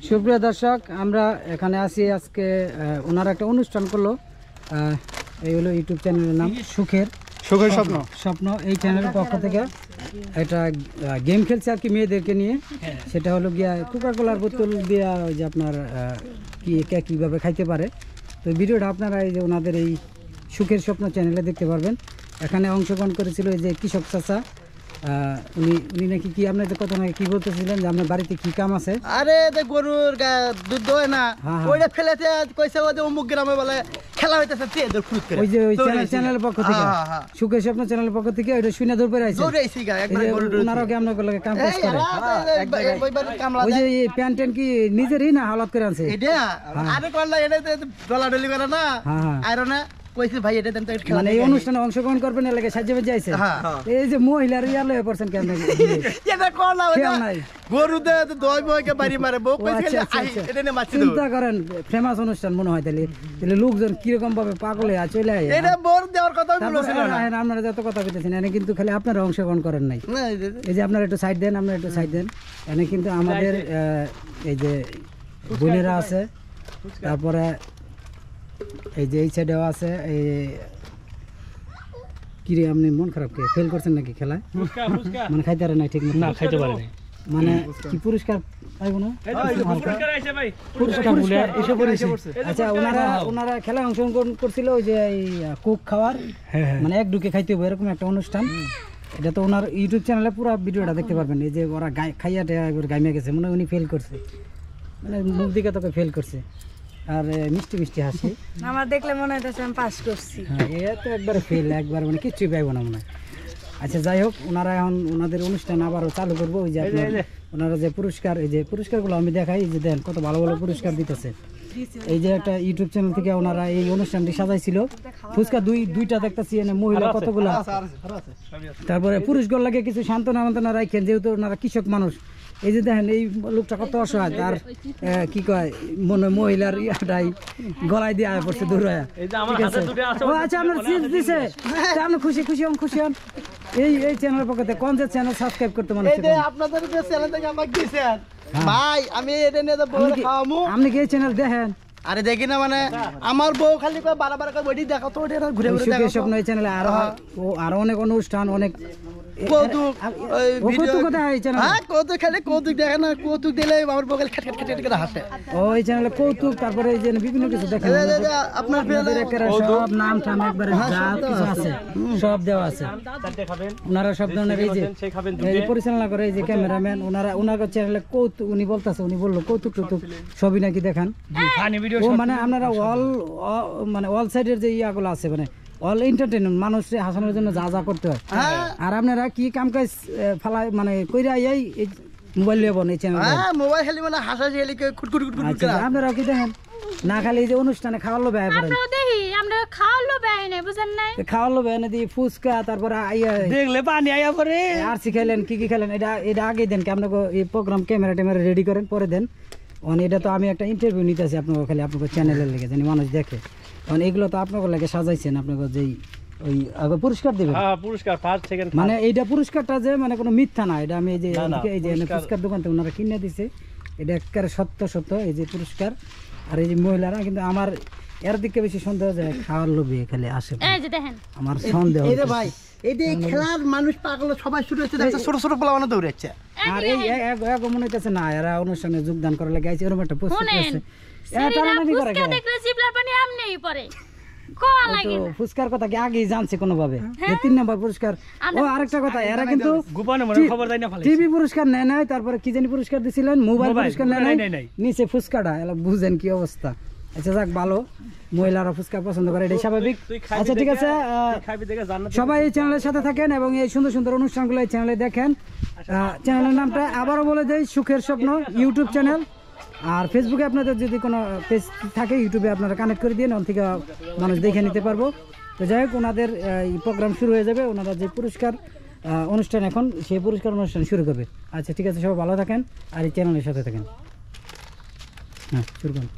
সুপ্রিয় দর্শক, আমরা এখানে আছি আজকে। ওনারা একটা অনুষ্ঠান করলো, এই হলো ইউটিউব চ্যানেলের নাম সুখের স্বপ্ন। এই চ্যানেলের পক্ষ থেকে একটা গেম খেলছে আর কি মেয়েদেরকে নিয়ে। সেটা হলো গিয়া কোকাকোলার বোতল দিয়া ওই যে আপনার কীভাবে খাইতে পারে। তো ভিডিওটা আপনারা এই যে ওনাদের এই সুখের স্বপ্ন চ্যানেলে দেখতে পারবেন। এখানে অংশগ্রহণ করেছিল এই যে কৃষক চাচা, উনি নাকি কি আপনাদের কথা নাকি কি বলতেছিলেন যে আপনার বাড়িতে কি কাম আছে? আরে গরুর দুধ দোয় না, ওইটা ফেলেতে কইছে ওই যে অমুক গ্রামে বলে খেলা হইতেছে তেদের ফুট করে। ওই যে ওই চ্যানেলের পক্ষ থেকে, সুখের স্বপ্ন চ্যানেলের পক্ষ থেকে ওইটা শুনে দৌড় পড়ে আইছে। দৌড়াইছি গা একবার গরু ওনারাও কি আপনাদের লাগে কাম কাজ করে? ওই যে এই প্যান্ট কি নিজেরই না হালাত করে আনছে? এটা আরে করলা এটা ডলাডলি করে না আয়রনে কইছে ভাই এটা দেন তো খেলা। মানে এই অনুষ্ঠানে অংশগ্রহণ করবেন এর লাগে সাজে বেজে আইছে। এই যে মহিলার ইয়ালে পারছেন কেন এটা করলা ওই গরু দে দই বইকে বাড়ি মারে বউ কইছে এটা নে মাছি দাও। চিন্তা করেন ফেমাস অনুষ্ঠান মনে হয় তাহলে লোকজন কি রকম ভাবে পাগলে চলে আয়। এটা বোর দেওয়ার কথা বলছিল না। আপনারা যত কথা কইতেছেন এনে কিন্তু খালি আপনারা অংশগ্রহণ করেন নাই। এই যে আপনারা একটু সাইড দেন, আপনারা একটু সাইড দেন। এনে কিন্তু আমাদের এই যে বোনেরা আছে, তারপরে এই যে এই সাইডেও আছে। এই কি রে আপনি মন খারাপ কে ফেল করছেন নাকি খেলায়? মানে খাইতে পারে নাই ঠিক মতো? না খাইতে পারে নাই। মানে কি পুরস্কার পাইবো না? আচ্ছা, ওনারা খেলায় অংশগ্রহণ করছিল ওই যে এই কুক খাওয়ার, মানে এক ঢুকে খাইতে হবে এরকম একটা অনুষ্ঠান। এটা তো ওনার ইউটিউব চ্যানেলে পুরো ভিডিওটা দেখতে পারবেন। এই যে ওরা খাইয়া এবার গাইমে গেছে, মনে হয় উনি ফেল করছে, মানে মুখ দিকে তোকে ফেল করছে। আর মিষ্টি মিষ্টি হাসি আমার দেখলে মনে হইতেছে আমি পাস করছি। হ্যাঁ, এ তো একবারে ফেল, একবার মানে কিচ্ছুই পাইব না মনে হয়। আচ্ছা, যাই হোক, ওনারা এখন ওনাদের অনুষ্ঠান আবারও চালু করবো। ওই যে ওনারা যে পুরস্কার, এই যে পুরস্কারগুলো আমি দেখাই, এই যে দেন কত ভালো ভালো পুরস্কার দিতেছে। এই যে একটা ইউটিউব চ্যানেল থেকে ওনারা এই অনুষ্ঠানটি সাজাইছিল। ফুচকা দুইটা দেখতেছি, মহিলা কতগুলো, তারপরে পুরুষগুলো লাগে কিছু সান্ত্বনা রাখেন, যেহেতু ওনারা কৃষক মানুষ। এই যে দেখেন এই লোকটা কত অসহায়, তার কি কয় মনে মহিলার ইয়াটাই গলায় দিয়ে আয় পড়ছে দূরায়। ঠিক আছে, ও আচ্ছা, আপনার চিপস দিছে, আপনি খুশি হন। এই চ্যানেলের পক্ষে কোন যে চ্যানেল সাবস্ক্রাইব করতে মানুষ আপনাদের যে চ্যানেল থেকে আমাকে দিয়েছেন ভাই, আমি এটা নিয়ে তো বউ খাওয়ামু। আপনি কি এই চ্যানেল দেখেন? আরে দেখি না, মানে আমার বউ খালি কয় বারবার কয় বডি দেখো তো, ওটা ঘুরে ঘুরে দেখো। স্বপ্ন এই চ্যানেলে আরো অনেক অনুষ্ঠান, অনেক কৌতুক ভিডিও কৌতুক খালি কৌতুক দেখে না, কৌতুক দিলে আমার বউ খালি খেট খেট খেট করে হাসে। ওই চ্যানেলে কৌতুক, তারপরে এই যে বিভিন্ন কিছু দেখেন আপনার সব নাম টাম একবারে যা কিছু আছে সব দেওয়া আছে। ওনারা সব ধরনের এই যে পরিচালনা করে এই যে ক্যামেরাম্যান, ওনার চ্যানেলে কৌতুক, উনি বললো কৌতুক টৌতুক সবই নাকি দেখান। ও মানে আপনারা অল সাইডের যে ইয়াগুলো আছে, মানে অল এন্টারটেইনমেন্ট, মানুষকে হাসানোর জন্য যা যা করতে হয়। আর আপনারা কি কাম কাজ ফালাই মানে কইরা এই মোবাইল লিয়ে এই চ্যানেল, মোবাইল খালি মানে হাসা খালি কুটকুট করে। আপনারা কি দেখেন না? খালি এই যে অনুষ্ঠানে খাওয়ালো ব্যয় করেন, আমরা দেখি, আমরা খাওয়ালো ব্যয় নাই, বুঝেন নাই? খাওয়ালো ব্যয় না দিয়ে ফুচকা, তারপরে দেখলে পানি আইয়া পরে আর খেলেন কি খেলেন, এটা আগে দেন কি আপনাকে এই প্রোগ্রাম ক্যামেরা রেডি করেন, পরে দেন। এটা তো আমি একটা ইন্টারভিউ নিতেছি আপনাকে, খালি আপনাকে চ্যানেলের লেগে জানি মানুষ দেখে। কারণ এগুলো তো আপনাকে লাগে সাজাইছেন, আপনাকে যেই ওই আগে পুরস্কার দেবেন, পুরস্কার ফার্স্ট সেকেন্ড, মানে এইটা পুরস্কারটা যে মানে কোনো মিথ্যা না, এটা আমি এই যে পুরস্কার দোকান থেকে ওনারা কিনে দিছে, এটা একেবারে সত্য এই যে পুরস্কার। আর এই যে মহিলারা কিন্তু আমার এর দিকে বেশি সন্দেহ যায়, খাওয়ার লোভে খালি আসে, আমার সন্দেহ। ভাই এই যে খেলার মানুষ পাগল সবাই শুরু হচ্ছে, ছোট ছোট পোলা মানে দৌড়াচ্ছে। আর এই মনে হইতেছে না এরা অনুষ্ঠানে যোগদান করার লাগে আইছে, এরকম একটা প্রস্তুত আছে। ফুচকার কথা কি আগেই জানছে কোনোভাবে? 3 নম্বর পুরস্কার। ও আরেকটা কথা, এরা কিন্তু টিভি পুরস্কার নেয় নাই, তারপরে কি জানি পুরস্কার দিছিলেন, মোবাইল পুরস্কার নেয় নাই, নিচে ফুচকাটা এলা বুঝেন কি অবস্থা। আচ্ছা যাক, ভালো, মহিলারা ফুচকা পছন্দ করে, এটাই স্বাভাবিক। আচ্ছা ঠিক আছে, সবাই এই চ্যানেলের সাথে থাকেন এবং এই সুন্দর সুন্দর অনুষ্ঠানগুলো এই চ্যানেলে দেখেন। চ্যানেলের নামটা আবারও বলে দেই, সুখের স্বপ্ন ইউটিউব চ্যানেল। আর ফেসবুকে আপনাদের যদি কোনো পেজ থাকে, ইউটিউবে আপনারা কানেক্ট করে দিয়ে ওখান থেকে মানুষ দেখে নিতে পারবো। তো যাই হোক, ওনাদের প্রোগ্রাম শুরু হয়ে যাবে, ওনারা যে পুরস্কার অনুষ্ঠান এখন, সেই পুরস্কার অনুষ্ঠান শুরু করবে। আচ্ছা ঠিক আছে, সবাই ভালো থাকেন আর এই চ্যানেলের সাথে থাকেন। হ্যাঁ, শুরু করুন।